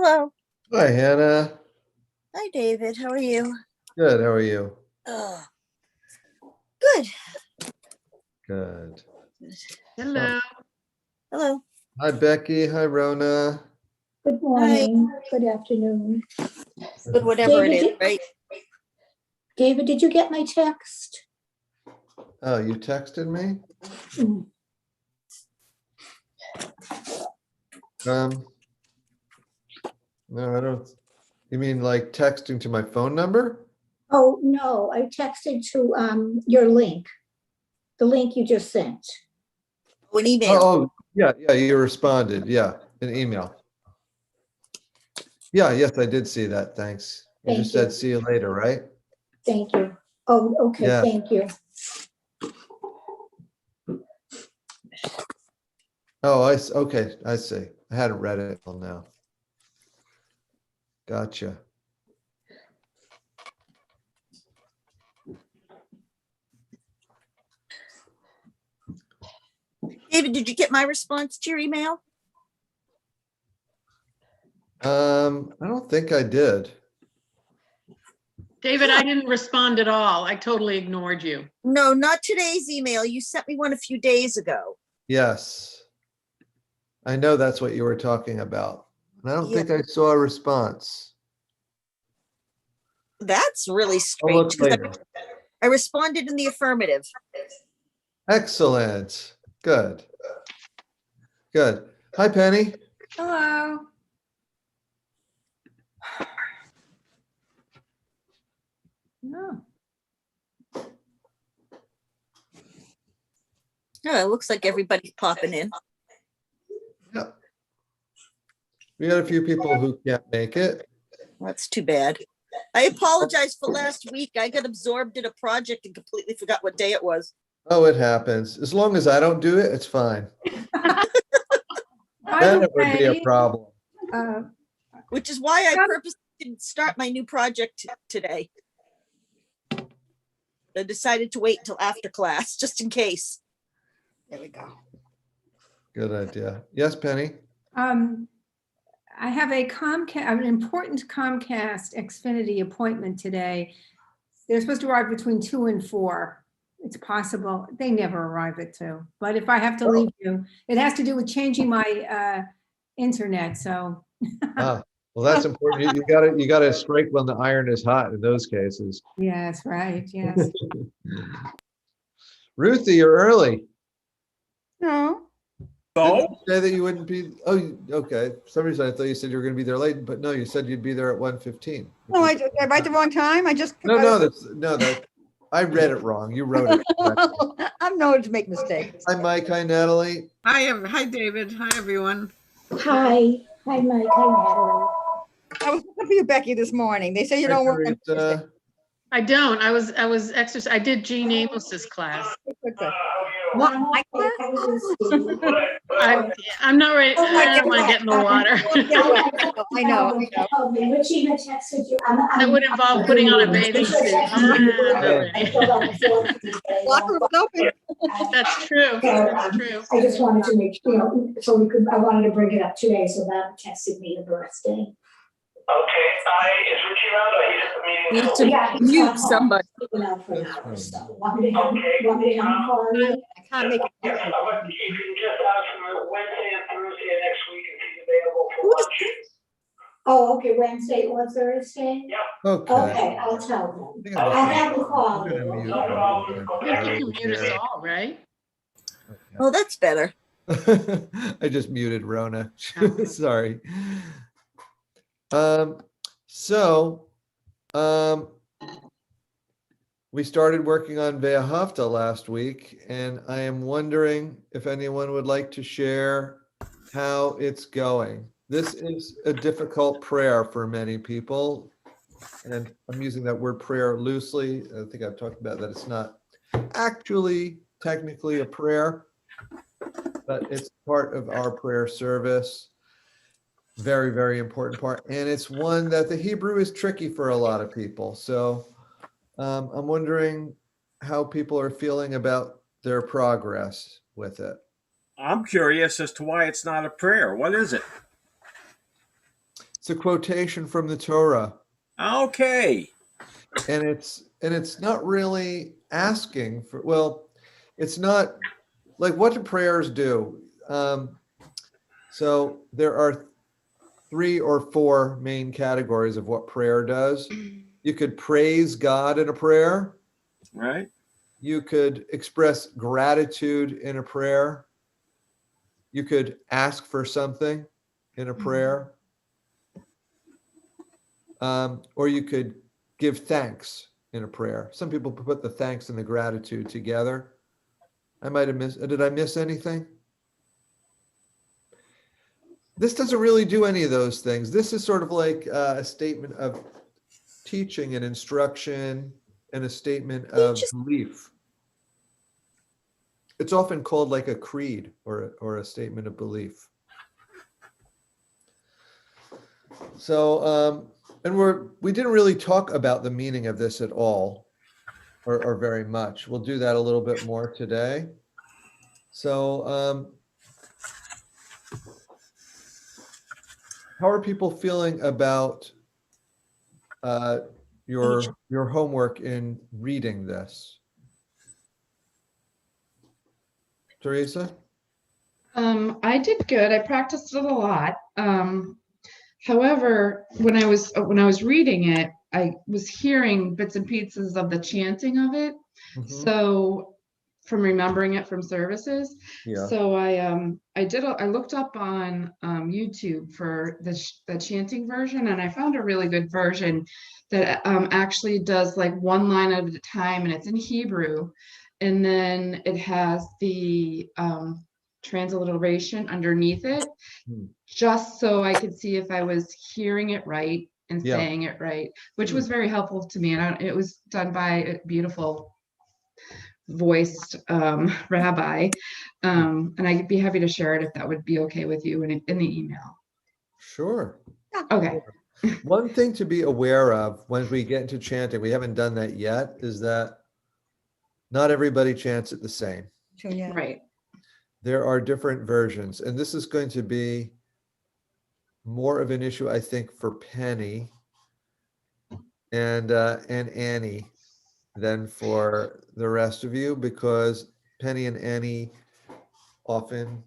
Hello. Hi, Hannah. Hi, David. How are you? Good. How are you? Oh, good. Good. Hello. Hello. Hi, Becky. Hi, Rona. Good morning, good afternoon. Good, whatever it is, David, right? David, did you get my text? Oh, you texted me? Mm. No, I don't. You mean like texting to my phone number? Oh, no, I texted to your link, the link you just sent. An email. Oh, yeah, you responded. Yeah, an email. Yeah, yes, I did see that. Thanks. You just Thank said you. see you later, right? Thank you. Oh, okay, Yeah. thank you. Oh, okay, I see. I hadn't read it till now. Gotcha. David, did you get my response to your email? I don't think I did. David, I didn't respond at all. I totally ignored you. No, not today's email. You sent me one a few days ago. Yes. I know that's what you were talking about. And I don't Yeah. think I saw a response. That's really I'll look strange because later. I responded in the affirmative. Excellent. Good. Good. Hi, Penny. Hello. No. Oh, it looks like everybody's popping in. Yep. We got a few people who can't make it. That's too bad. I apologize for last week. I got absorbed in a project and completely forgot what day it was. Oh, it happens. As long as I don't do it, it's fine. By Then the it would be a way, problem. Which is why I Yep. purposely didn't start my new project today. I decided to wait until after class, just in case. There we go. Good idea. Yes, Penny. I have an important Comcast Xfinity appointment today. They're supposed to arrive between 2 and 4. It's possible they never arrive at 2. But if I have to leave you, it has to do with changing my internet. So Ah, well, that's important. You gotta strike when the iron is hot in those cases. yes, right. Yes. Ruthie, you're early. No. Didn't you say that you wouldn't be? Oh, okay. For some reason I thought you said you were going to be there late, but no, you said you'd be there at 1:15. No, did I write the wrong time? I just. No, that I read it wrong. You wrote it correctly. I'm known to make mistakes. Hi, Mike. Hi, Natalie. Hi, David. Hi, everyone. Hi, hi, Mike, hi, Natalie. I was looking for you, Becky, this morning. They say you Hi, don't work on Teresa. Tuesday. I don't. I was exercising. I did Jean Amos's class. Good, good. What, my class? I'm not ready. Oh, I don't want to get in the water. I know. Richie had texted you. That would involve putting on a bathing suit. I'm not ready. Locker room's open. That's true. That's true. I just wanted to make, so I wanted to bring it up today, so that texted me the birthday. Okay, is Richie around? I hit the meeting. Need to Yeah, he's mute not home. somebody. He's been out for an hour, so want me to have him call you? I can't make it. Yes, but if you can just ask him Wednesday and Thursday of next week if he's available for lunch. Oh, okay, Wednesday or Thursday? Yep. Okay. Okay, I'll tell him. think I'm I'll have him call I'm gonna you. mute No problem. You can mute us all, right? Oh, that's better. I just muted Rona. Oh. Sorry. So, we started working on Ve'ahavta last week, and I am wondering if anyone would like to share how it's going. This is a difficult prayer for many people, and I'm using that word prayer loosely. I think I've talked about that. It's not actually technically a prayer, but it's part of our prayer service. Very, very important part. And it's one that the Hebrew is tricky for a lot of people. So I'm wondering how people are feeling about their progress with it. I'm curious as to why it's not a prayer. What is it? It's a quotation from the Torah. Okay. And it's not really asking for, well, it's not like, what do prayers do? So there are 3 or 4 main categories of what prayer does. You could praise God in a prayer. Right. You could express gratitude in a prayer. You could ask for something in a prayer. Or you could give thanks in a prayer. Some people put the thanks and the gratitude together. I might have missed, did I miss anything? This doesn't really do any of those things. This is sort of like a statement of teaching and instruction and a statement of belief. It's often called like a creed or a statement of belief. So, and we didn't really talk about the meaning of this at all, or very much. We'll do that a little bit more today. So, how are people feeling about your homework in reading this? Teresa? I did good. I practiced it a lot. However, when I was reading it, I was hearing bits and pieces of the chanting of it. Mhm. So from remembering it from services. Yeah. So I looked up on YouTube for the chanting version, and I found a really good version that actually does like one line at a time, and it's in Hebrew, and then it has the transliteration underneath it, just so I could see if I was hearing it right and Yeah. saying it right, which was very helpful to me. And it was done by a beautiful voiced rabbi. And I'd be happy to share it if that would be okay with you in the email. Sure. Okay. One thing to be aware of when we get into chanting, we haven't done that yet, is that not everybody chants it the same. So, yeah. Right. There are different versions, and this is going to be more of an issue, I think, for Penny and Annie than for the rest of you, because Penny and Annie often,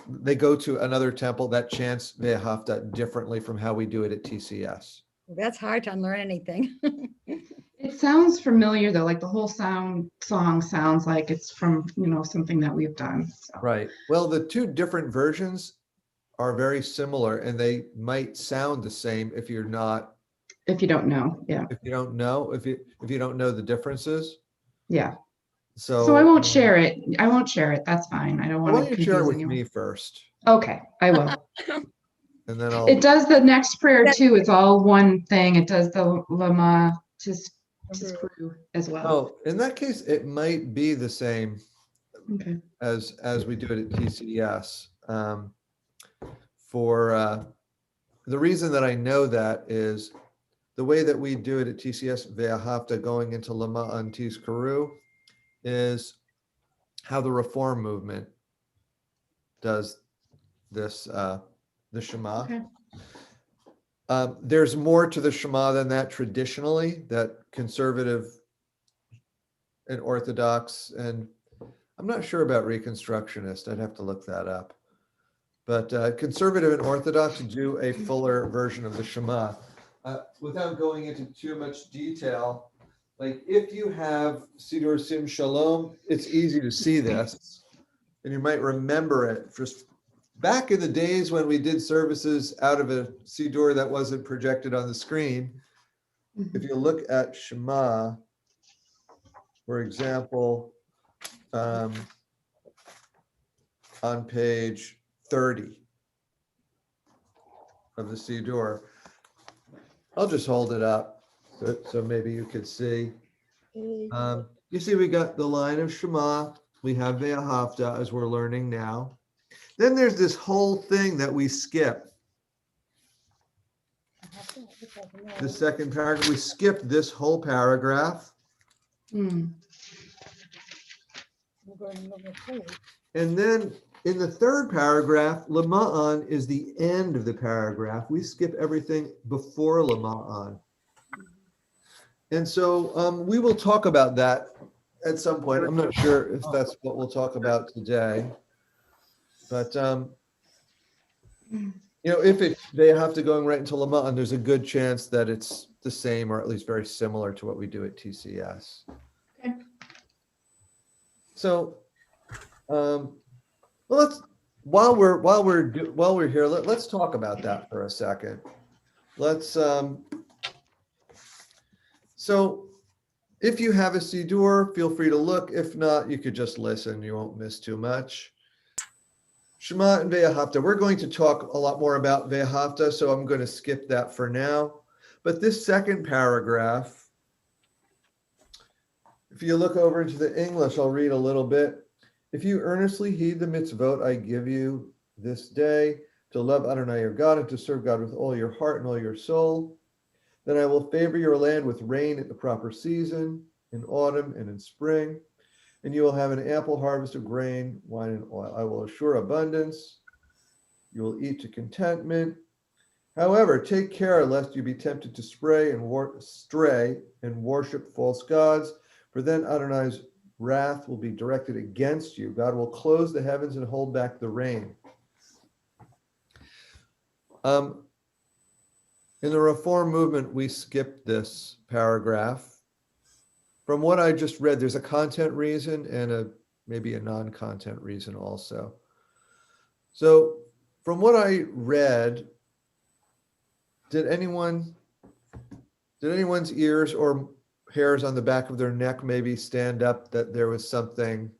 they go to another temple that chants Ve'ahavta differently from how we do it at TCS. That's hard to unlearn anything. It sounds familiar though, like the whole song sounds like it's from, something that we've done. So. Right. Well, the 2 different versions are very similar, and they might sound the same if you don't know, if you don't know the differences. Yeah. So I won't share it. I won't share it. That's fine. I don't why want don't to you share it confuse with anyone. me first, Okay, I will. and then I'll. It does the next prayer too. It's all one thing. It does the Lama Tiskuru as well. Oh, in that case, it might be the same Okay. as we do it at TCS. For the reason that I know that is the way that we do it at TCS Ve'ahavta going into Lama on Tiskuru is how the Reform movement does this, the Shema. Okay. There's more to the Shema than that traditionally, that conservative and Orthodox, and I'm not sure about Reconstructionist. I'd have to look that up. But conservative and Orthodox do a fuller version of the Shema. Without going into too much detail, like if you have Siddur Sim Shalom, it's easy to see this, and you might remember it just back in the days when we did services out of a Siddur that wasn't projected on the screen. If you look at Shema, for example, on page 30 of the Siddur, I'll just hold it up so maybe you could see. You see, we got the line of Shema. We have Ve'ahavta as we're learning now. Then there's this whole thing that we skip. The second paragraph, we skipped this whole paragraph. Mm. And then in the third paragraph, Lama'an is the end of the paragraph. We skip everything before Lama'an. And so we will talk about that at some point. I'm not sure if that's what we'll talk about today. But, if they have to go right into Lama'an, there's a good chance that it's the same or at least very similar to what we do at TCS. Okay. So, well, while we're here, let's talk about that for a second. So if you have a Siddur, feel free to look. If not, you could just listen. You won't miss too much. Shema and Ve'ahavta. We're going to talk a lot more about Ve'ahavta, so I'm going to skip that for now. But this second paragraph, if you look over into the English, I'll read a little bit. If you earnestly heed the mitzvot I give you this day, to love Adonai your God and to serve God with all your heart and all your soul, then I will favor your land with rain at the proper season, in autumn and in spring, and you will have an ample harvest of grain, wine, and oil. I will assure abundance. You will eat to contentment. However, take care lest you be tempted to stray and worship false gods, for then Adonai's wrath will be directed against you. God will close the heavens and hold back the rain. In the Reform movement, we skipped this paragraph. From what I just read, there's a content reason and maybe a non-content reason also. So from what I read, did anyone's ears or hairs on the back of their neck maybe stand up that there was something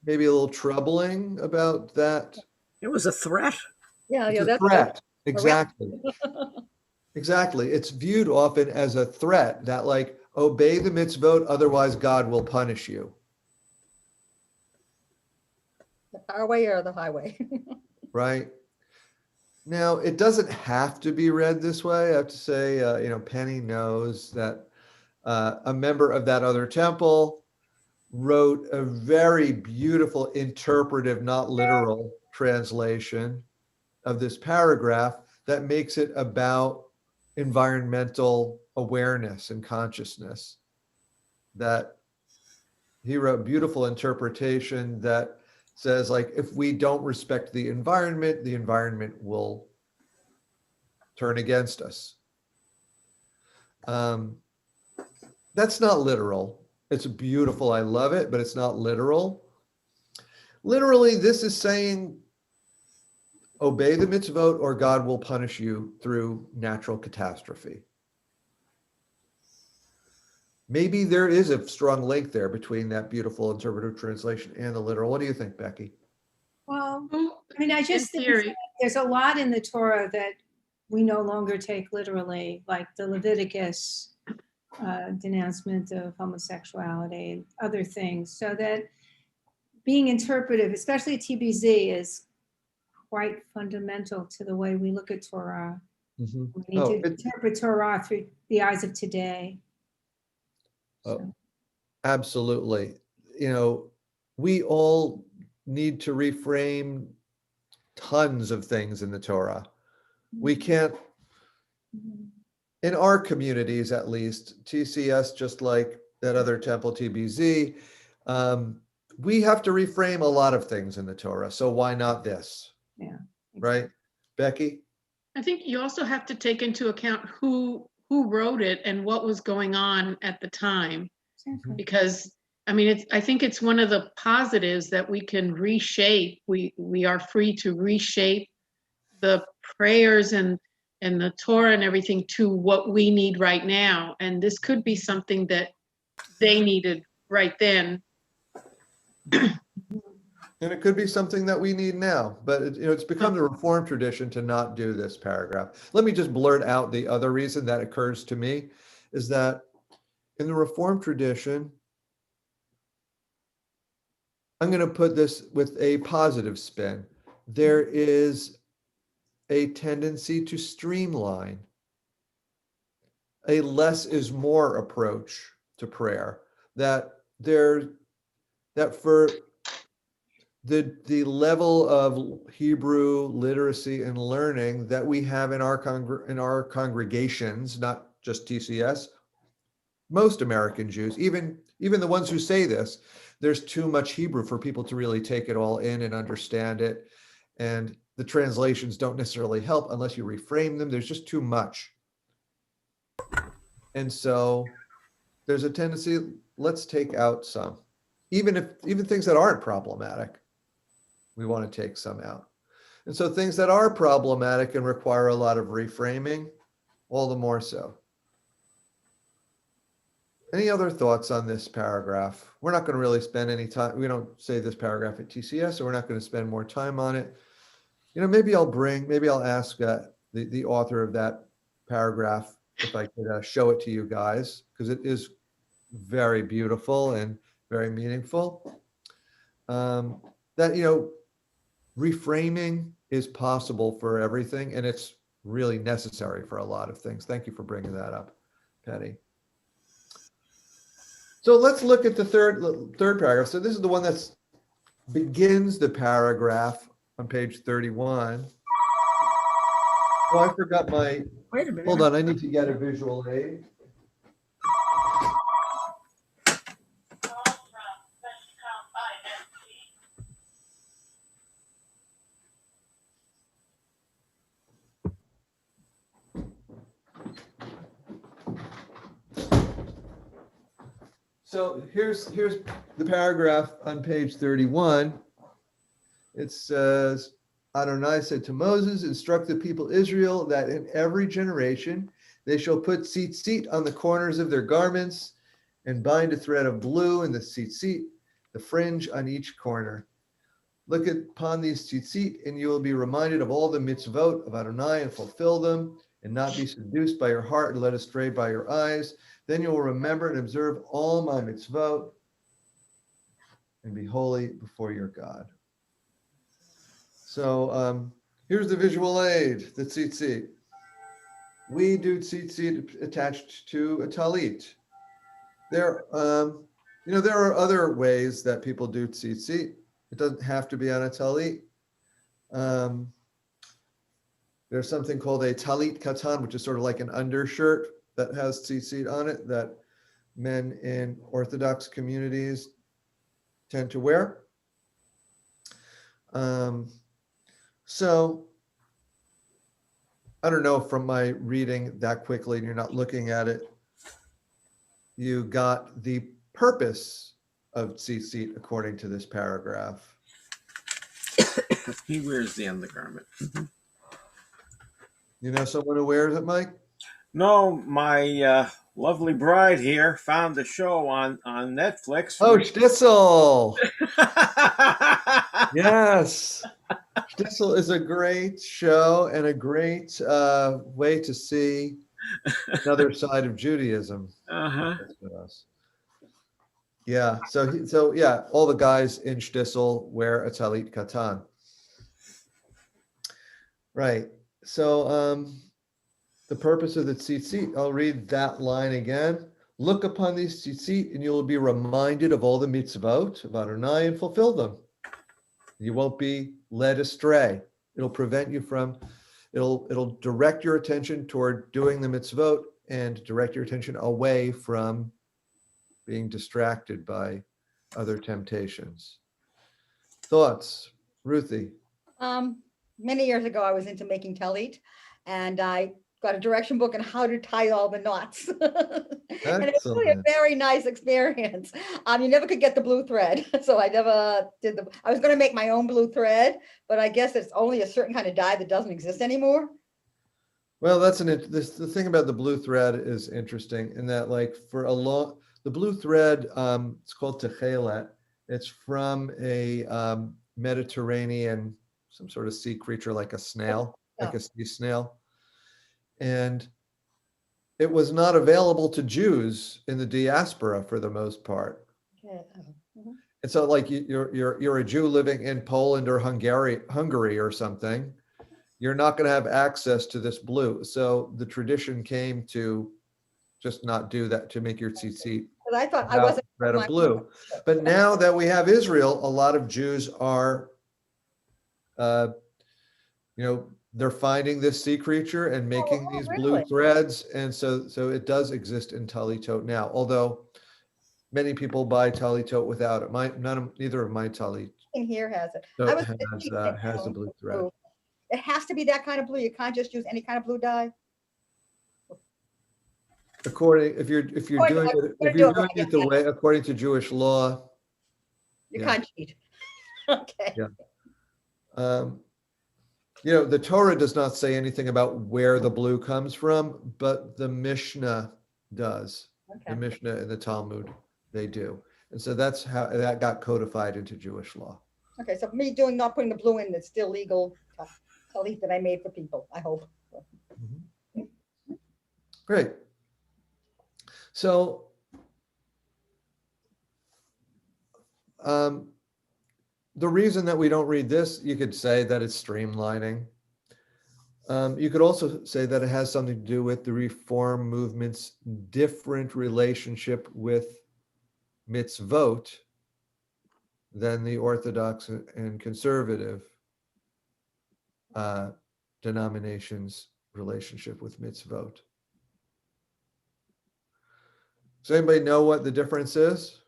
maybe a little troubling about that? It was a threat. Yeah, It's yeah, a that's threat. Exactly. Exactly. It's viewed often as a threat that like, obey the mitzvot, otherwise God will punish you. our way or the highway. Right? Now, it doesn't have to be read this way. I have to say, Penny knows that a member of that other temple wrote a very beautiful interpretive, not literal translation of this paragraph that makes it about environmental awareness and consciousness. That he wrote beautiful interpretation that says, like, if we don't respect the environment will turn against us. That's not literal. It's beautiful. I love it, but it's not literal. Literally, this is saying, obey the mitzvot or God will punish you through natural catastrophe. Maybe there is a strong link there between that beautiful interpretive translation and the literal. What do you think, Becky? Well, I mean, I just think theory. there's a lot in the Torah that we no longer take literally, like the Leviticus denouncement of homosexuality and other things. So that being interpretive, especially TBZ, is quite fundamental to the way we look at Torah. Mm-hmm. We need to interpret Torah through the eyes of today. Absolutely. We all need to reframe tons of things in the Torah. We can't, in our communities at least, TCS, just like that other temple, TBZ, we have to reframe a lot of things in the Torah. So why not this? Yeah. Right? Becky? I think you also have to take into account who wrote it and what was going on at the time. Exactly. Because I think it's one of the positives that we can reshape. We are free to reshape the prayers and the Torah and everything to what we need right now. And this could be something that they needed right then. And it could be something that we need now, but it's become the Reform tradition to not do this paragraph. Let me just blurt out the other reason that occurs to me is that in the Reform tradition, I'm going to put this with a positive spin. There is a tendency to streamline, a less is more approach to prayer. That for the level of Hebrew literacy and learning that we have in our congregations, not just TCS, most American Jews, even the ones who say this, there's too much Hebrew for people to really take it all in and understand it. And the translations don't necessarily help unless you reframe them. There's just too much. And so there's a tendency, let's take out some, even things that aren't problematic, we want to take some out. And so things that are problematic and require a lot of reframing, all the more so. Any other thoughts on this paragraph? We're not going to really spend any time. We don't say this paragraph at TCS, so we're not going to spend more time on it. Maybe I'll ask the author of that paragraph if I could show it to you guys, because it is very beautiful and very meaningful. That, reframing is possible for everything, and it's really necessary for a lot of things. Thank you for bringing that up, Patty. So let's look at the third paragraph. So this is the one that begins the paragraph on page 31. Oh, I forgot my, Wait a minute. hold on, I need to get a visual aid. So here's the paragraph on page 31. It says, Adonai said to Moses, instruct the people Israel that in every generation they shall put tzitzit on the corners of their garments and bind a thread of blue in the tzitzit, the fringe on each corner. Look upon these tzitzit and you will be reminded of all the mitzvot of Adonai and fulfill them, and not be seduced by your heart and led astray by your eyes. Then you will remember and observe all my mitzvot and be holy before your God. So here's the visual aid, the tzitzit. We do tzitzit attached to a talit. There are other ways that people do tzitzit. It doesn't have to be on a talit. There's something called a talit katan, which is sort of like an undershirt that has tzitzit on it that men in Orthodox communities tend to wear. So I don't know, from my reading that quickly and you're not looking at it, you got the purpose of tzitzit according to this paragraph. He wears the undergarment. You know someone who wears it, Mike? No, my lovely bride here found the show on Netflix. Oh, Shtisel. Yes. Shtisel is a great show and a great way to see another side of Judaism. Uh-huh. Yeah. So yeah, all the guys in Shtisel wear a talit katan. Right. So the purpose of the tzitzit, I'll read that line again. Look upon these tzitzit and you will be reminded of all the mitzvot of Adonai and fulfill them. You won't be led astray. It'll prevent you from, it'll direct your attention toward doing the mitzvot and direct your attention away from being distracted by other temptations. Thoughts, Ruthie? Many years ago, I was into making talit, and I got a direction book on how to tie all the knots. And it was really a Excellent. very nice experience. You never could get the blue thread, so I never did I was going to make my own blue thread, but I guess it's only a certain kind of dye that doesn't exist anymore. Well, the thing about the blue thread is interesting in that, like, for the blue thread, it's called techelet. It's from a Mediterranean, some sort of sea creature, like a snail, like a sea snail. And it was not available to Jews in the diaspora for the most part. And so, like, you're a Jew living in Poland or Hungary or something, you're not going to have access to this blue. So the tradition came to just not do that, to make your tzitzit. Because I thought I wasn't red or my- blue. But now that we have Israel, a lot of Jews are, they're finding this sea creature and making these blue really? threads. And so it does exist in Talitot now, although many people buy Talitot without it. Neither of my Talitot In here has it. I was has the blue thread. It has to be that kind of blue. You can't just use any kind of blue dye. If you're doing it the way, according to Jewish law, You Yeah. can't cheat. Okay. Yeah. The Torah does not say anything about where the blue comes from, but the Mishnah does. The Okay. Mishnah and the Talmud, they do. And so that's how that got codified into Jewish law. Okay. So me not putting the blue in, it's still legal. Talit that I made for people, I hope. Great. So, the reason that we don't read this, you could say that it's streamlining. You could also say that it has something to do with the Reform movement's different relationship with mitzvot than the Orthodox and conservative denominations' relationship with mitzvot. Does anybody know what the difference is?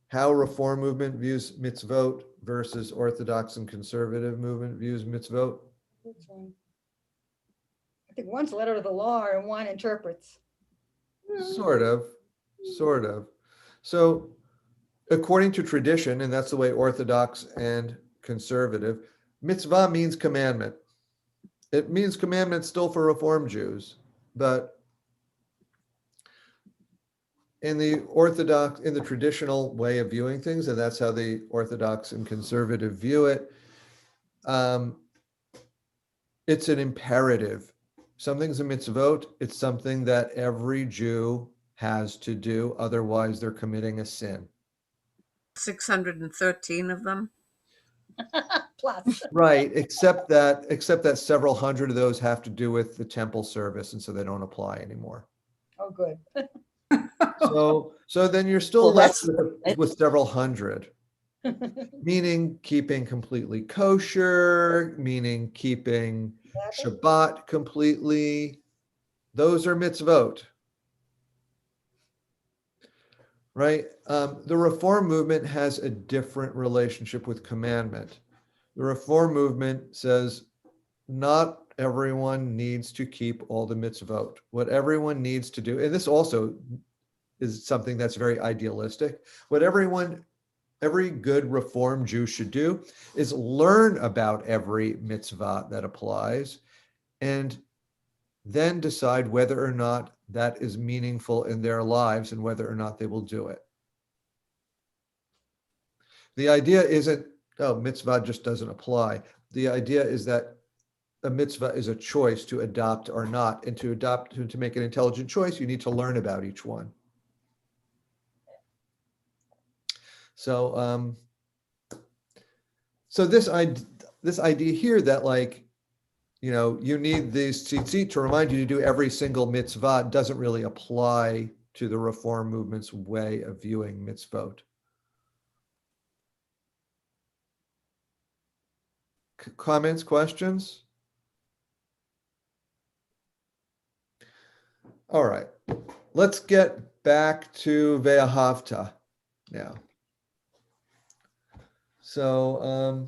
How Reform movement views mitzvot versus Orthodox and conservative movement views mitzvot? I think one's letter of the law and one interprets. Sort of. So according to tradition, and that's the way Orthodox and conservative, mitzvah means commandment. It means commandment still for Reform Jews, but in the traditional way of viewing things, and that's how the Orthodox and conservative view it, it's an imperative. Something's a mitzvot, it's something that every Jew has to do, otherwise they're committing a sin. 613 of them. Plus. Right, except that several hundred of those have to do with the temple service, and so they don't apply anymore. Oh, good. So then you're still Well, left that's- with several hundred, meaning keeping completely kosher, meaning keeping Shabbat completely. Those are mitzvot, right? The Reform movement has a different relationship with commandment. The Reform movement says not everyone needs to keep all the mitzvot. What everyone needs to do, and this also is something that's very idealistic. What every good Reform Jew should do is learn about every mitzvah that applies and then decide whether or not that is meaningful in their lives and whether or not they will do it. The idea isn't, mitzvah just doesn't apply. The idea is that a mitzvah is a choice to adopt or not, and to make an intelligent choice, you need to learn about each one. So, this idea here that you need these tzitzit to remind you to do every single mitzvah doesn't really apply to the Reform movement's way of viewing mitzvot. Comments, questions? All right, let's get back to Ve'ahavta now. So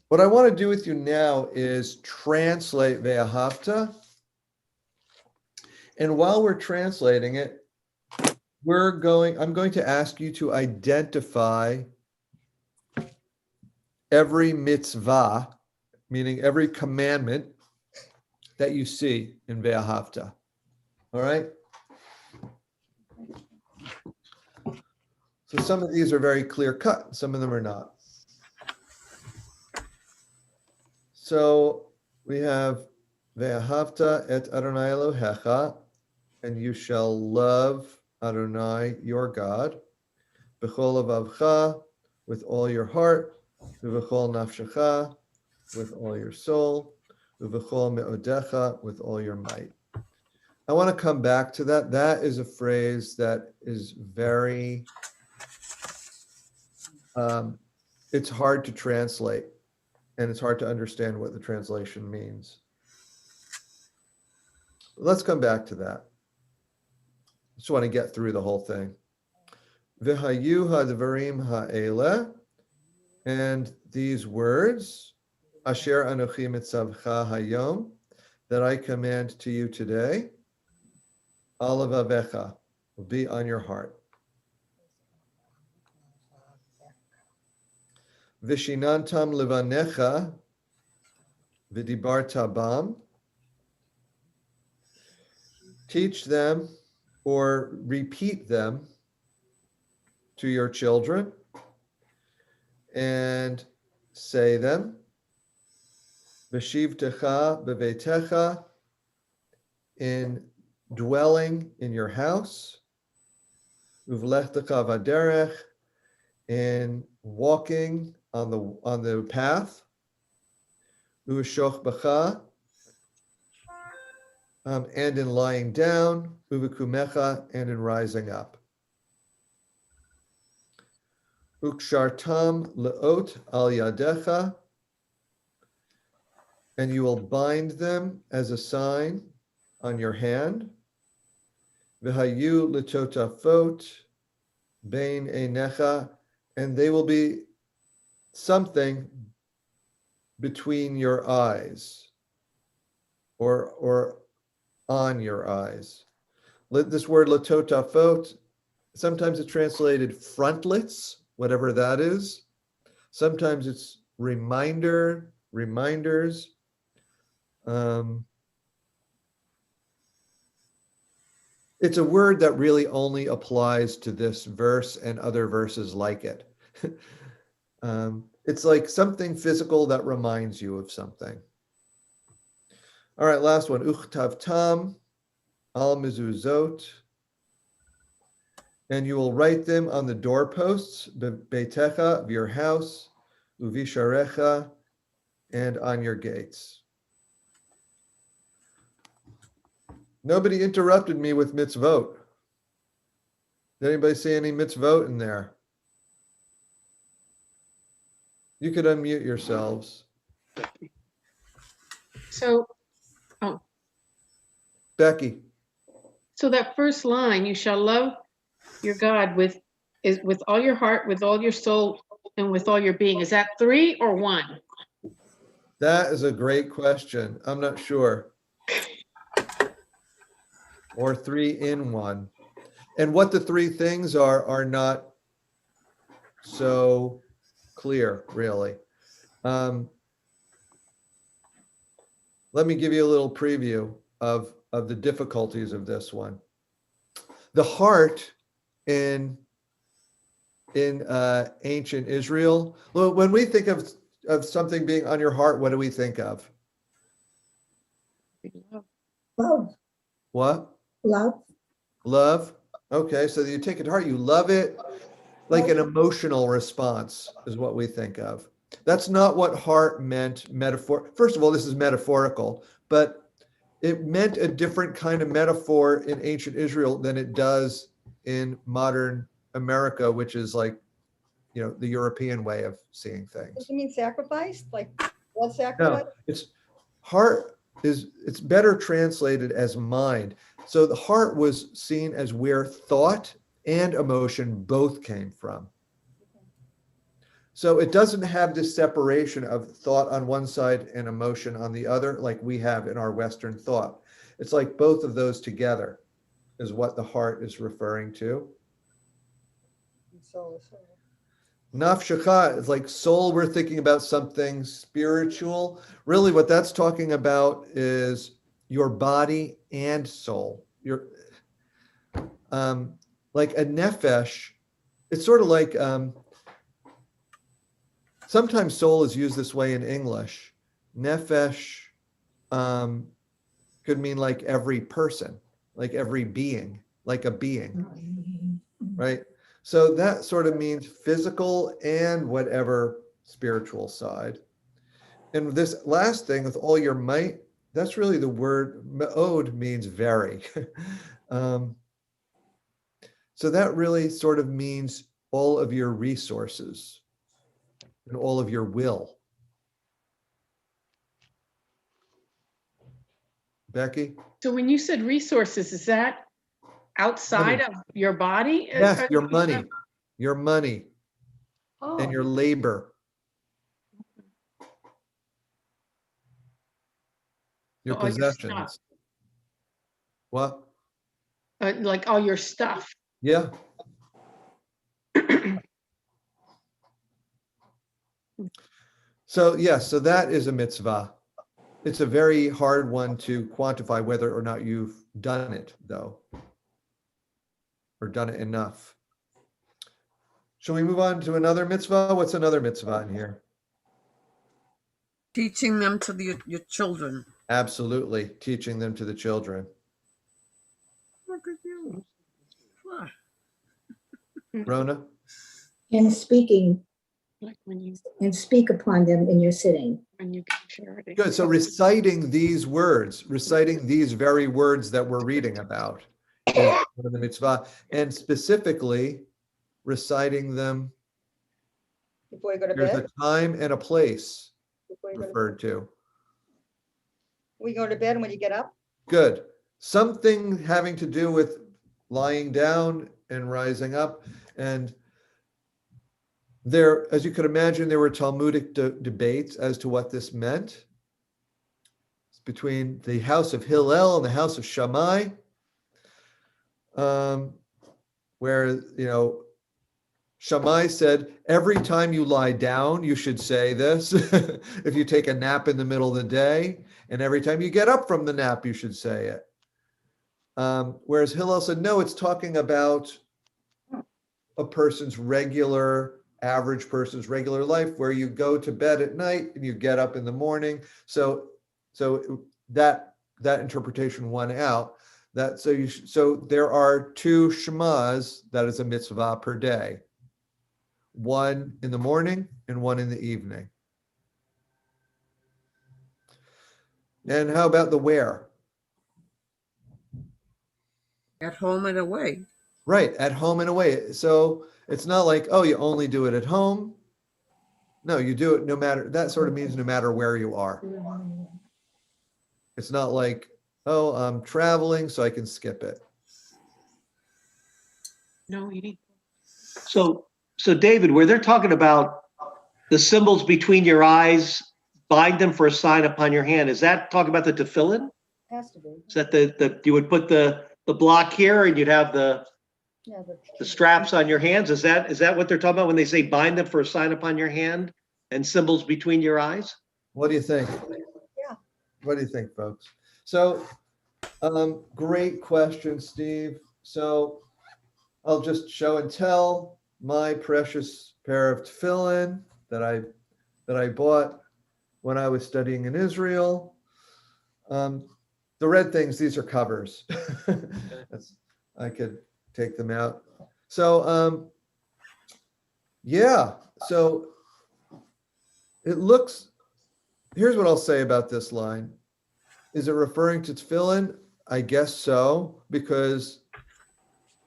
what I want to do with you now is translate Ve'ahavta. And while we're translating it, I'm going to ask you to identify every mitzvah, meaning every commandment that you see in Ve'ahavta. All right? So some of these are very clear cut, some of them are not. So we have Ve'ahavta et Adonai Elohecha, and you shall love Adonai your God, b'chol levavcha, with all your heart, v'chol nafshecha, with all your soul, v'chol me'odecha, with all your might. I want to come back to that. That is a phrase that is very, it's hard to translate, and it's hard to understand what the translation means. Let's come back to that. Just want to get through the whole thing. V'hayu hadvarim ha'eleh, and these words, asher anochi mitzavcha hayom, that I command to you today, al levavecha, will be on your heart. Vishinantam levanecha v'dibarta bam, teach them or repeat them to your children and say them. V'shivtecha b'veitecha, in dwelling in your house. Uvlechtecha v'derech, in walking on the path. Uv'shoch b'cha, and in lying down. Uv'kumecha, and in rising up. Ukshartam leot al yadecha, and you will bind them as a sign on your hand. V'hayu letotafot bein einecha, and they will be something between your eyes, or on your eyes. This word letotafot, sometimes it's translated frontlets, whatever that is. Sometimes it's reminders. It's a word that really only applies to this verse and other verses like it. It's like something physical that reminds you of something. All right, last one. Uchtavtam al mezuzot, and you will write them on the doorposts, beitecha, of your house, uvisharecha, and on your gates. Nobody interrupted me with mitzvot. Did anybody see any mitzvot in there? You could unmute yourselves. So, Becky. so that first line, you shall love your God with all your heart, with all your soul, and with all your being. Is that 3 or 1? That is a great question. I'm not sure. Or 3 in 1. And what the 3 things are not so clear, really. Let me give you a little preview of the difficulties of this one. The heart in ancient Israel, well, when we think of something being on your heart, what do we think of? Love, What? love. Love. Okay, so you take it to heart, you love it, like an emotional response is what we think of. That's not what heart meant metaphor. First of all, this is metaphorical, but it meant a different kind of metaphor in ancient Israel than it does in modern America, which is like, the European way of seeing things. Does it mean sacrifice? Like blood No, sacrifice? it's better translated as mind. So the heart was seen as where thought and emotion both came from. So it doesn't have this separation of thought on one side and emotion on the other, like we have in our Western thought. It's like both of those together is what the heart is referring to. So, Nafshecha is like soul. We're thinking about something spiritual. Really what that's talking about is your body and soul. Your like a nefesh, it's sort of like sometimes soul is used this way in English. Nefesh could mean like every person, like every being, like a being, right? So that sort of means physical and whatever spiritual side. And this last thing, with all your might, that's really the word. Me'od means very. Um, so that really sort of means all of your resources and all of your will. Becky? So when you said resources, is that outside of your body? Yes, Are your you- money, your money Oh, and your labor. Your All your possessions. stuff. What? Like all your stuff. Yeah. So yes, so that is a mitzvah. It's a very hard one to quantify whether or not you've done it, though, or done it enough. Shall we move on to another mitzvah? What's another mitzvah in here? Teaching them to your children. Absolutely, teaching them to the children. Look at you. Huh. Rona? And speaking, Like when you and speak upon them in your sitting. give charity. Good. So reciting these very words that we're reading about is one of the mitzvah, and specifically reciting them. before you go to There's bed? a time and a place Before you go to bed? referred to. We go to bed and when you get up? Good. Something having to do with lying down and rising up. And there, as you could imagine, there were Talmudic debates as to what this meant. It's between the house of Hillel and the house of Shammai, where, Shammai said, every time you lie down, you should say this. If you take a nap in the middle of the day, and every time you get up from the nap, you should say it. Whereas Hillel said, no, it's talking about a person's average person's regular life, where you go to bed at night and you get up in the morning. So that interpretation won out. So there are 2 Shema's that is a mitzvah per day. One in the morning and one in the evening. And how about the where? At home and away. Right, at home and away. So it's not like, oh, you only do it at home. No, you do it no matter, that sort of means no matter where you are. It's not like, oh, I'm traveling, so I can skip it. No eating. So David, where they're talking about the symbols between your eyes, bind them for a sign upon your hand, is that talking about the tefillin? Has to be. Is that you would put the block here and you'd have the Yeah, straps on your hands? Is that what they're talking about when they say bind them for a sign upon your hand and symbols between your eyes? What do you think? Yeah. What do you think, folks? So, great question, Steve. So I'll just show and tell my precious pair of tefillin that I bought when I was studying in Israel. The red things, these are covers. I could take them out. So, yeah, so it looks, here's what I'll say about this line. Is it referring to tefillin? I guess so, because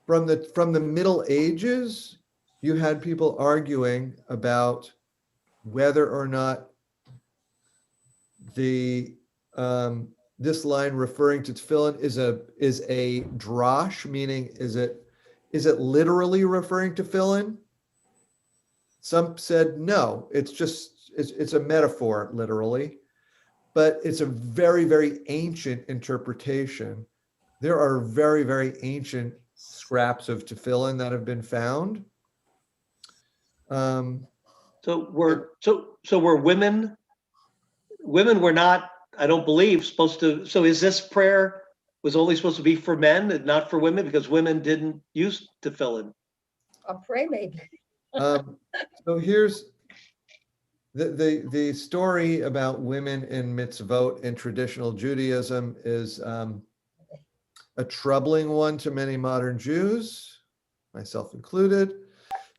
from the Middle Ages, you had people arguing about whether or not this line referring to tefillin is a drash, meaning is it literally referring to tefillin? Some said no, it's a metaphor literally, but it's a very, very ancient interpretation. There are very, very ancient scraps of tefillin that have been found. So were women were not, I don't believe, supposed to, so is this prayer was only supposed to be for men and not for women because women didn't use tefillin? I'll pray maybe. So here's the story about women in mitzvot in traditional Judaism is a troubling one to many modern Jews, myself included.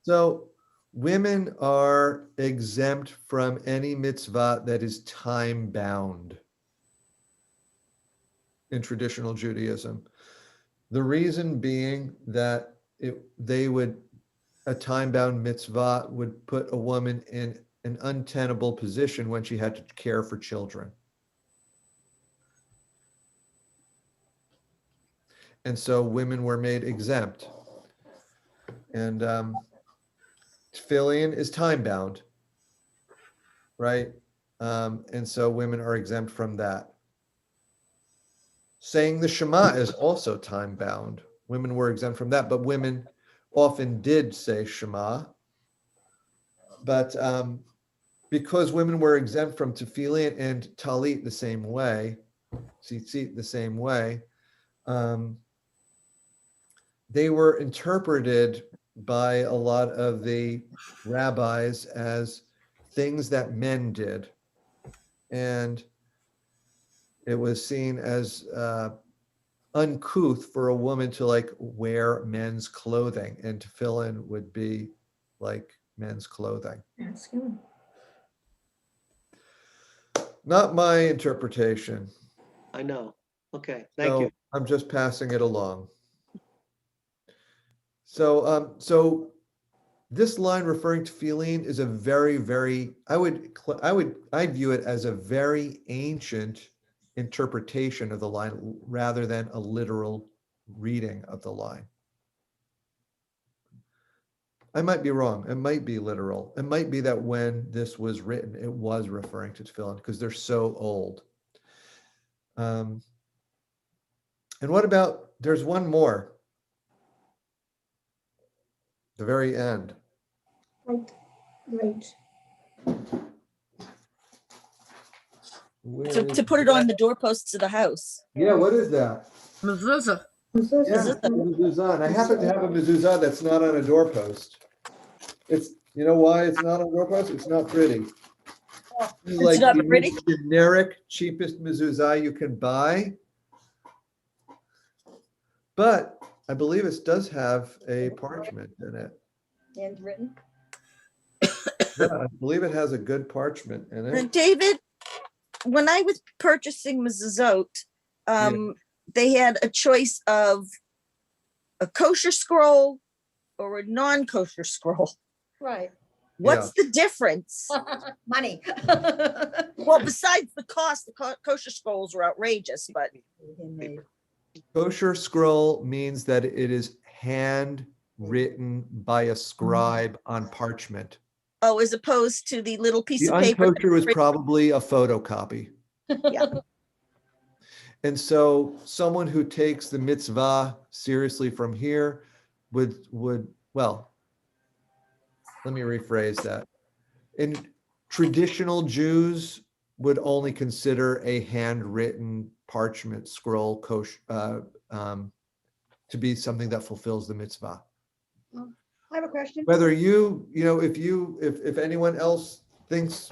So women are exempt from any mitzvah that is time bound. in traditional Judaism. The reason being that a time-bound mitzvah would put a woman in an untenable position when she had to care for children. And so women were made exempt. And tefillin is time-bound, right? And so women are exempt from that. Saying the Shema is also time-bound. Women were exempt from that, but women often did say Shema. But because women were exempt from tefillin and talit the same way, tzitzit the same way, they were interpreted by a lot of the rabbis as things that men did. And it was seen as uncouth for a woman to like wear men's clothing, and tefillin would be like men's clothing. That's good. Not my interpretation. I know. Okay, thank So you. I'm just passing it along. So this line referring to tefillin is a very, very, I view it as a very ancient interpretation of the line rather than a literal reading of the line. I might be wrong. It might be literal. It might be that when this was written, it was referring to tefillin because they're so old. And what about, there's one more. The very end. Right. Where To, is to put it on the doorposts of the house. Yeah, what is that? Mezuzah. Yeah, it's a mezuzah. And I happen to have a mezuzah that's not on a doorpost. It's, you know why it's not on a doorpost? It's not pretty. This is It's like not the pretty? most generic, cheapest mezuzah you can buy. But I believe it does have a parchment in it. Handwritten. Yeah, I believe it has a good parchment in it. And David, when I was purchasing mezuzot, they had a choice of a kosher scroll or a non-kosher scroll. Right. What's the difference? Money. Well, besides the cost, the kosher scrolls are outrageous, but Kosher scroll means that it is handwritten by a scribe on parchment. oh, as opposed to the little piece The of paper. unkosher is probably a photocopy. Yeah. And so someone who takes the mitzvah seriously from here would, well, let me rephrase that. In traditional Jews would only consider a handwritten parchment scroll kosher, to be something that fulfills the mitzvah. I have a question. Whether if anyone else thinks,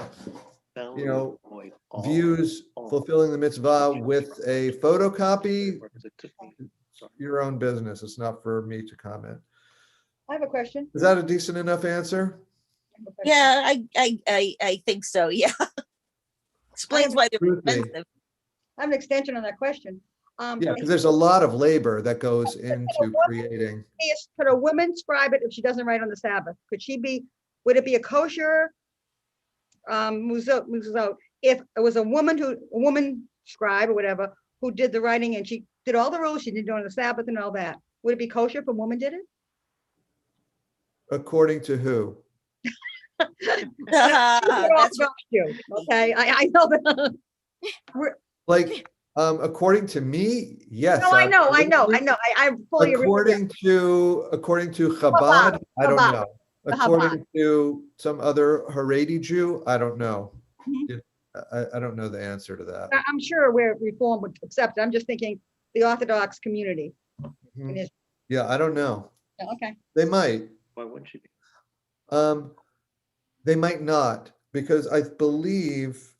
views fulfilling the mitzvah with a photocopy, your own business. It's not for me to comment. I have a question. Is that a decent enough answer? Yeah, I think so. Yeah. Explains why they're Ruthie. expensive. I have an extension on that question. Yeah, because there's a lot of labor that goes into creating. Could a woman scribe it if she doesn't write on the Sabbath? Would it be a kosher muzot if it was a woman scribe or whatever who did the writing and she did all the rules, she did it on the Sabbath and all that? Would it be kosher if a woman did it? According to who? That's Okay, I know that. Like, according to me, yes. No, I know. absolutely. I fully agree. with you. According to Chabad, I don't Chabad. know. The According to some other Haredi Jew, I don't know. Mhm. I don't know the answer to that. I'm sure where Reform would accept it. I'm just thinking the Orthodox community. Mhm. in Israel. Yeah, I don't know. Okay. They might. Why wouldn't she be? They might not, because I believe,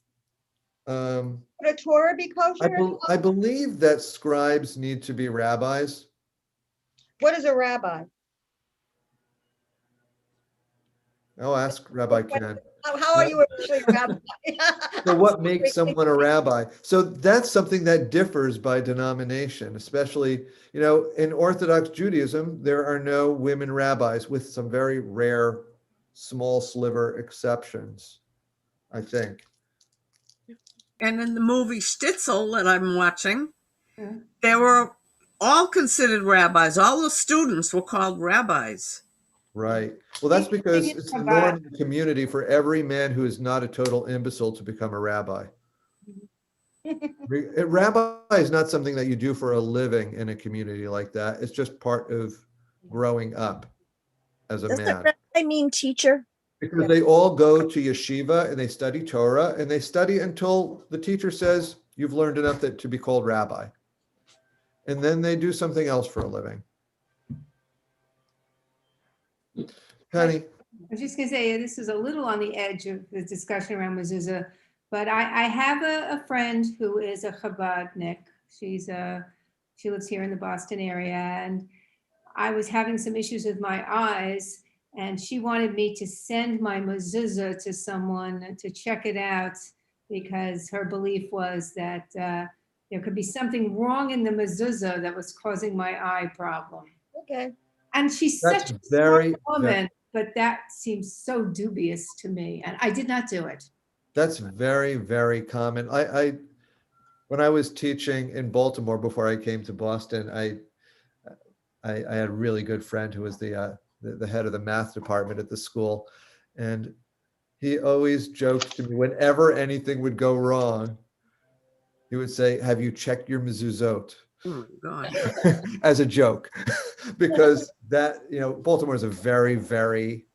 Would a Torah be kosher? I believe that scribes need to be rabbis. What is a rabbi? I'll ask Rabbi Ken. How are you officially a rabbi? So what makes someone a rabbi? So that's something that differs by denomination, especially, in Orthodox Judaism, there are no women rabbis with some very rare small sliver exceptions, I think. And in the movie Stitzel that I'm watching, Yeah. they were all considered rabbis. All the students were called rabbis. Right. Well, that's because Maybe it's the about- norm in the community for every man who is not a total imbecile to become a rabbi. A rabbi is not something that you do for a living in a community like that. It's just part of growing up as a Doesn't man. rabbi mean teacher? Because they all go to yeshiva and they study Torah and they study until the teacher says, you've learned enough to be called rabbi. And then they do something else for a living. Penny, I was just gonna say, this is a little on the edge of the discussion around mezuzah, but I have a friend who is a Chabadnik. She lives here in the Boston area, and I was having some issues with my eyes, and she wanted me to send my mezuzah to someone to check it out because her belief was that there could be something wrong in the mezuzah that was causing my eye problem. Okay. And she's that's such a very, smart woman, but that seems so dubious to me, and I did not do it. that's very, very common. When I was teaching in Baltimore before I came to Boston, I had a really good friend who was the head of the math department at the school, and he always joked to me whenever anything would go wrong, he would say, "Have you checked your mezuzot?" Oh my God. As a joke, because Baltimore is a very, very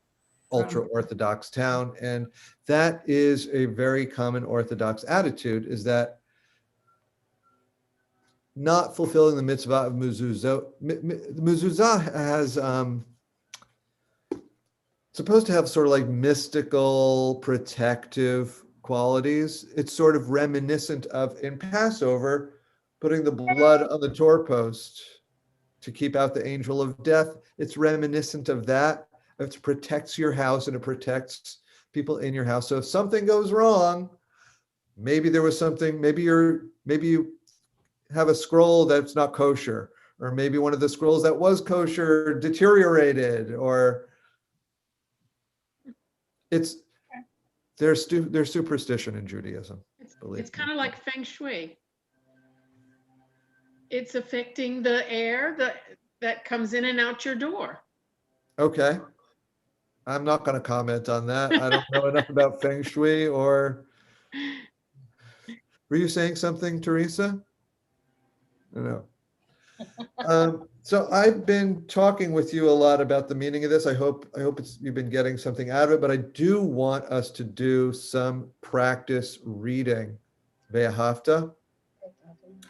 ultra Orthodox town, and that is a very common Orthodox attitude: is that not fulfilling the mitzvah of mezuzah. Mezuzah has supposed to have sort of like mystical, protective qualities. It's sort of reminiscent of in Passover, putting the blood on the doorpost to keep out the angel of death. It's reminiscent of that. It protects your house and it protects people in your house. So if something goes wrong, maybe there was something, maybe you have a scroll that's not kosher, or maybe one of the scrolls that was kosher deteriorated, or there's superstition in Judaism. It's kind of like feng shui. It's affecting the air that comes in and out your door. Okay. I'm not going to comment on that. I don't know enough about feng shui. Or were you saying something, Teresa? No. So I've been talking with you a lot about the meaning of this. I hope you've been getting something out of it, but I do want us to do some practice reading Ve'ahavta.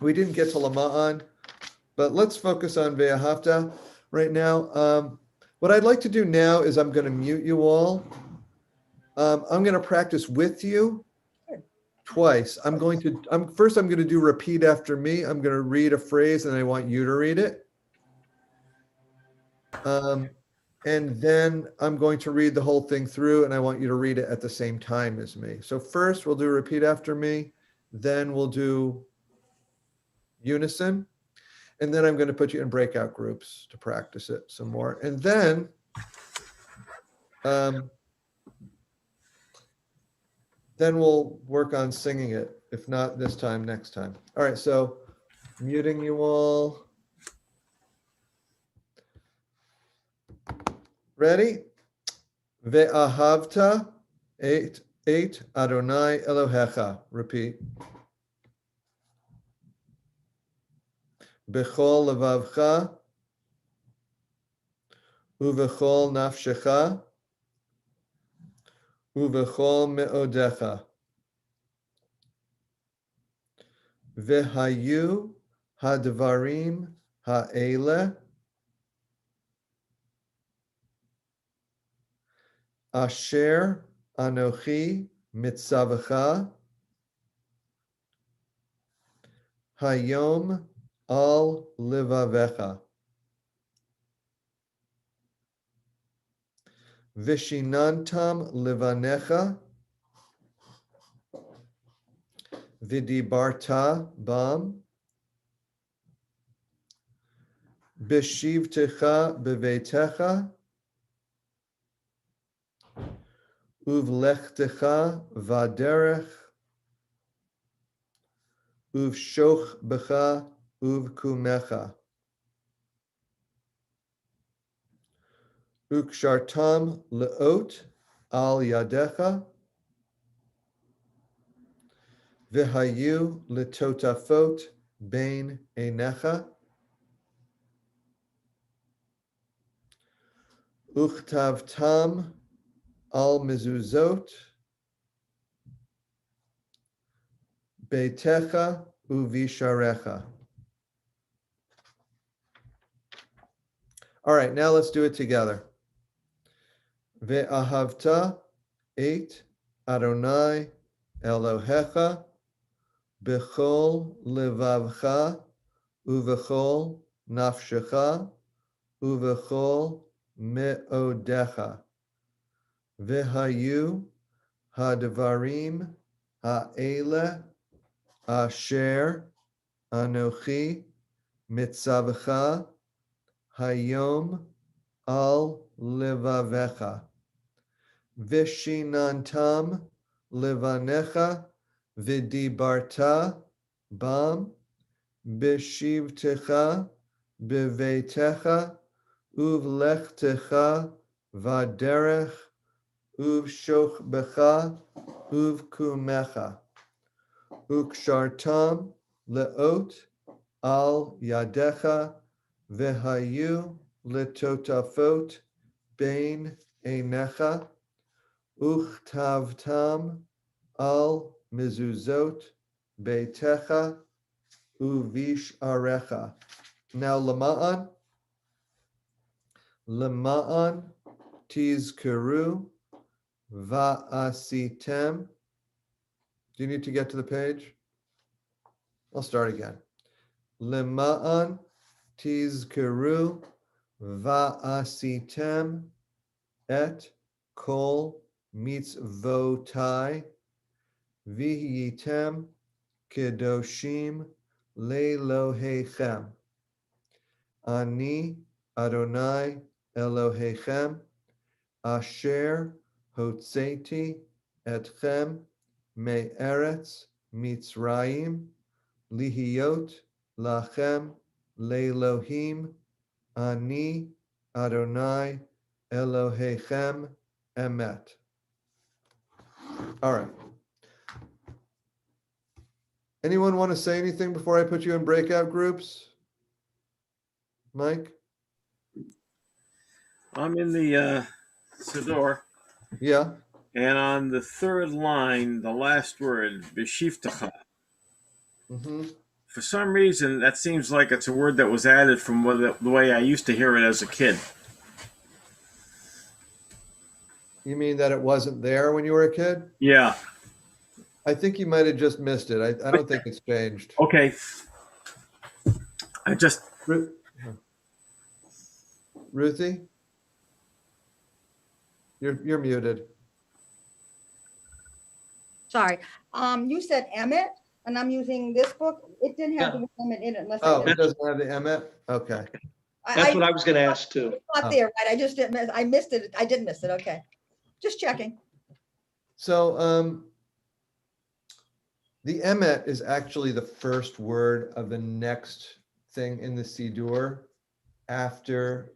We didn't get to Lama'an, but let's focus on Ve'ahavta right now. What I'd like to do now is I'm going to mute you all. I'm going to practice with you twice. I'm going to do repeat after me. I'm going to read a phrase and I want you to read it. And then I'm going to read the whole thing through and I want you to read it at the same time as me. So first we'll do repeat after me, then we'll do unison, and then I'm going to put you in breakout groups to practice it some more. And then we'll work on singing it. If not this time, next time. All right, so muting you all. Ready? Ve'ahavta et Adonai Elohecha. Repeat. Bechol levavcha uvechol nafshecha uvechol me'odecha vehayu hadvarim ha'ele asher anochi mitzavacha hayom al livavecha vishinantam livanecha Vidibarta bam. Beshivtecha bevetecha. Uvlechtecha vaderech. Uvshoch becha uvkumecha. Ukshartam leot al yadecha. Vihayu litotafot bain enecha. Uchtavtam al mezuzot. Beitecha uvisharecha. All right, now let's do it together. Ve'ahavta et Adonai Elohecha b'chol levavcha uv'chol nafshecha uv'chol me'odecha. Ve'hayu hadvarim ha'ele asher anochi mitzavcha hayom al levavecha. Vishinantam levanecha vidibarta bam beshivtecha bevetecha uvlechtecha vaderech uvshochbecha uvkumecha ukshartam leot al yadecha vehayu letotafot bain enecha uchtavtam al mezuzot beitecha uvish arecha. Now lema'an tizkeru va'asitem. Do you need to get to the page? I'll start again. Lema'an tizkeru va'asitem et kol mitzvotai v'hiyitem kedoshim le'elohechem. Ani Adonai Elohechem asher hotzeti etchem me'eretz Mitzrayim lihiyot lachem le'elohim. Ani Adonai Elohechem emet. All right. Anyone want to say anything before I put you in breakout groups? Mike? I'm in the Siddur, Yeah. and on the third line, the last word, b'shivtecha. Mm-hmm. For some reason, that seems like it's a word that was added from the way I used to hear it as a kid. You mean that it wasn't there when you were a kid? Yeah. I think you might have just missed it. I don't think it's changed. Okay. I just... Ruthie? You're muted. Sorry. You said Emmett, and I'm using this book. It didn't have the word Emmett in it unless I Oh, did. it doesn't have the Emmet? Okay. That's what I was gonna ask too. It's not there, right? I just didn't miss, I missed it. I did miss it. Okay. Just checking. So the Emet is actually the first word of the next thing in the Siddur after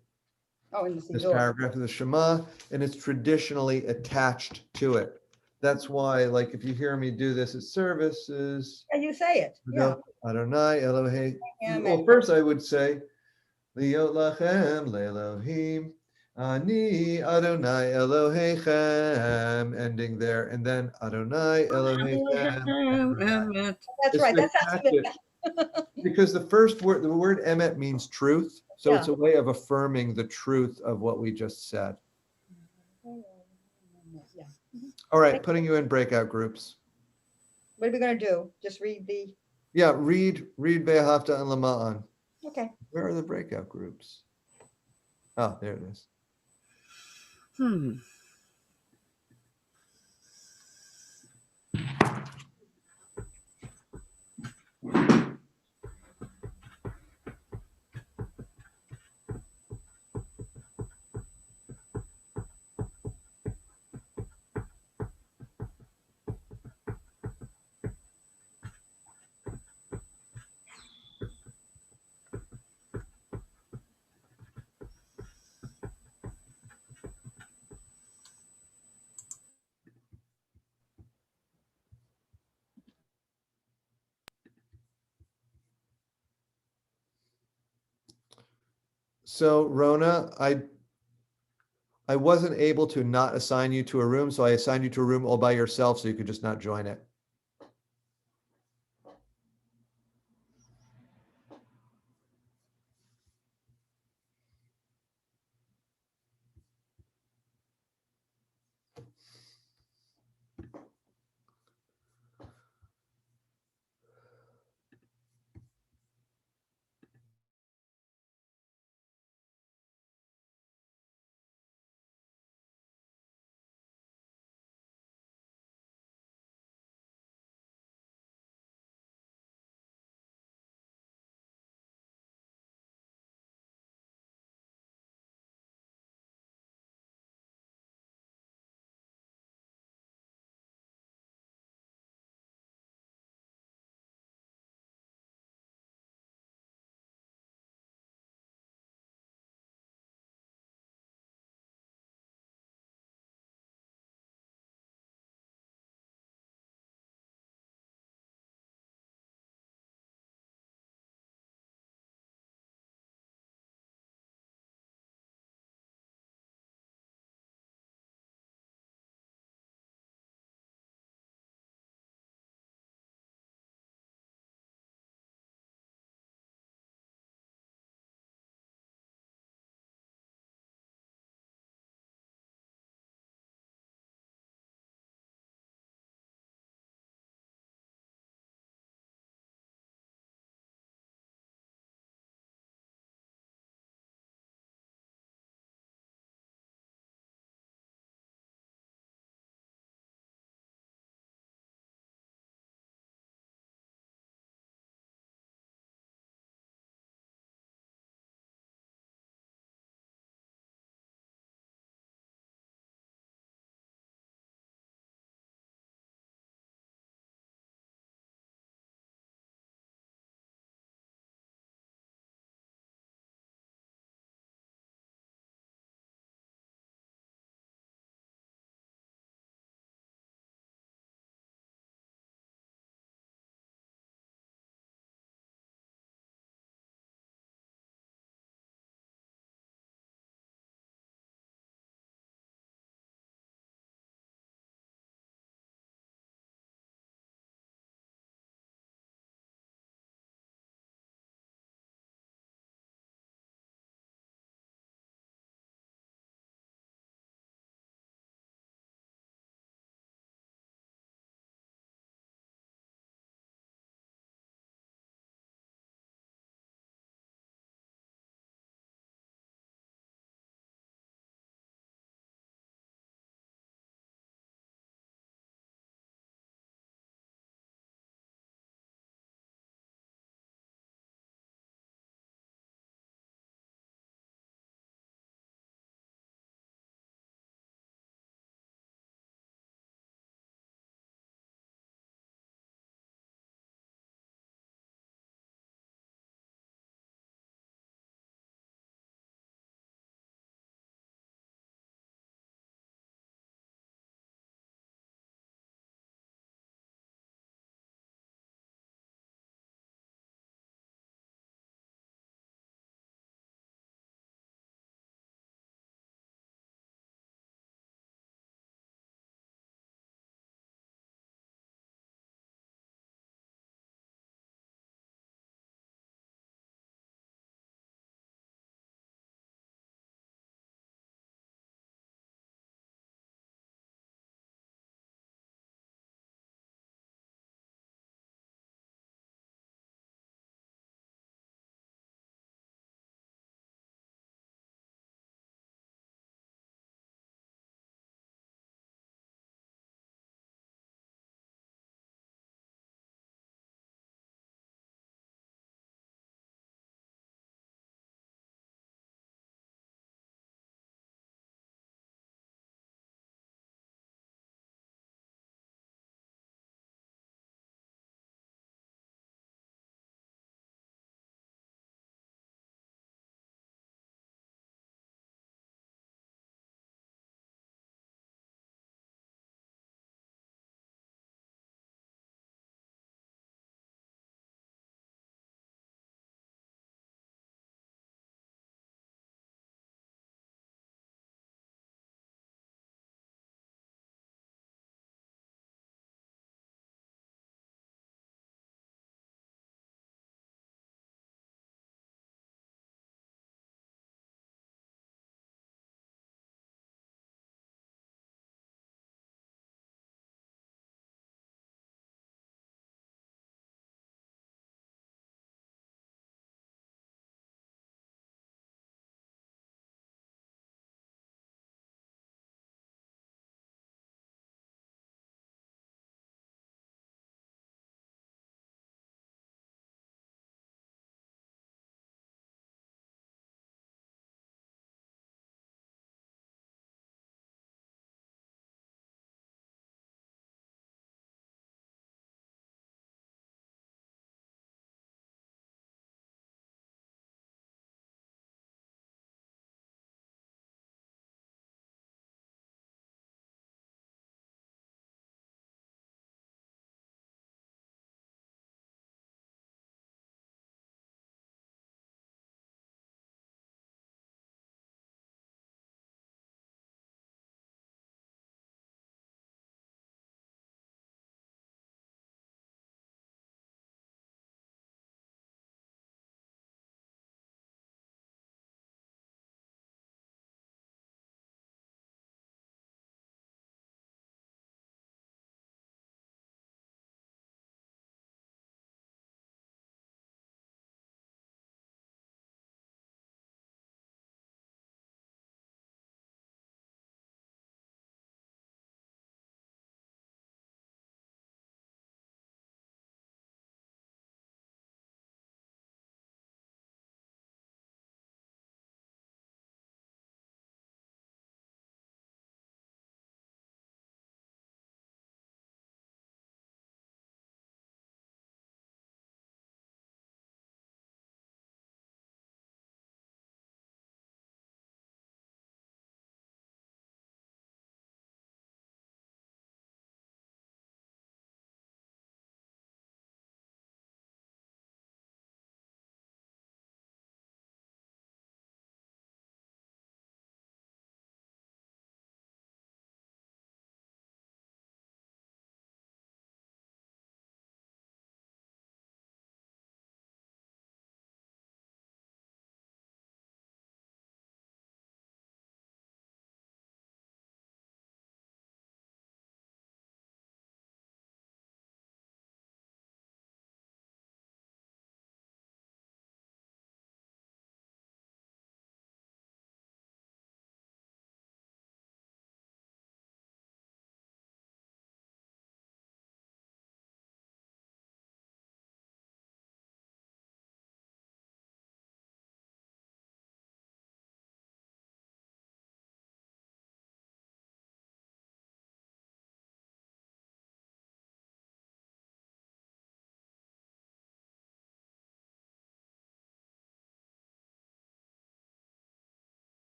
Oh, in the this Siddur. paragraph of the Shema, and it's traditionally attached to it. That's why, like, if you hear me do this at services, And you say it. Yeah. Adonai Elohei. Amen. Well, first I would say, Liot lachem le'elohim, ani Adonai Elohechem, ending there, and then Adonai Elohechem. That's right. That's how Because the first word, the word emet means truth. So Yeah. it's a way of affirming the truth of what we just said. Yeah. All right, putting you in breakout groups. What are we gonna do? Just read the, Yeah, read Be'ahavta and Lama'an. okay. Where are the breakout groups? Oh, there it is. So Rona, I wasn't able to not assign you to a room, so I assigned you to a room all by yourself so you could just not join it.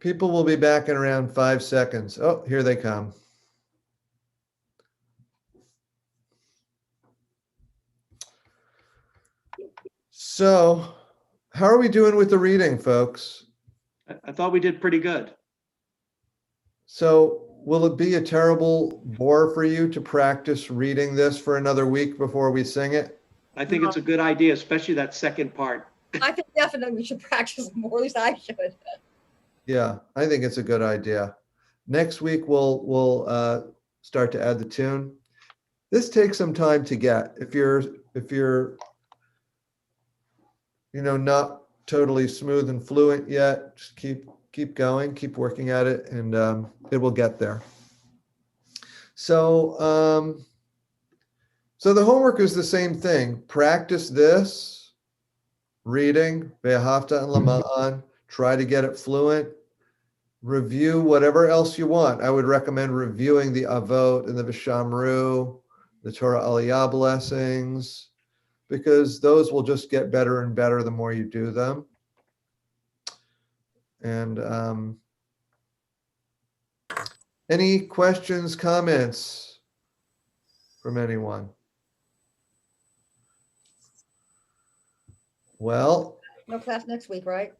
People will be back in around 5 seconds. Oh, here they come. So, how are we doing with the reading, folks? I thought we did pretty good. So, will it be a terrible bore for you to practice reading this for another week before we sing it? I think it's a good idea, especially that second part. I think definitely we should practice more, at least I should. Yeah, I think it's a good idea. Next week we'll start to add the tune. This takes some time to get. If you're not totally smooth and fluent yet, just keep going, keep working at it, and it will get there. So so the homework is the same thing. Practice this reading, Ve'ahavta and Lama'an. Try to get it fluent. Review whatever else you want. I would recommend reviewing the Avot and the Vishamru, the Torah Aliyah blessings, because those will just get better and better the more you do them. And any questions, comments from anyone? Well, No class next week, right?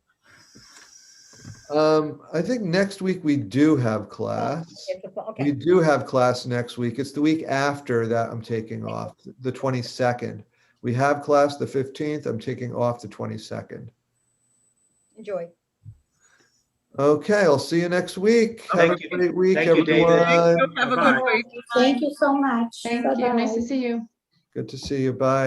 I think next week we do have class. Okay. We do have class next week. It's the week after that I'm taking off, the 22nd. We have class the 15th. I'm taking off the 22nd. Enjoy. Okay, I'll see you next week. Have Thank a you. great week, Thank you, David. everyone. Have a Bye-bye. good week. Thank you so much. Thank you. Nice to Bye-bye. see you. Good to see you. Bye.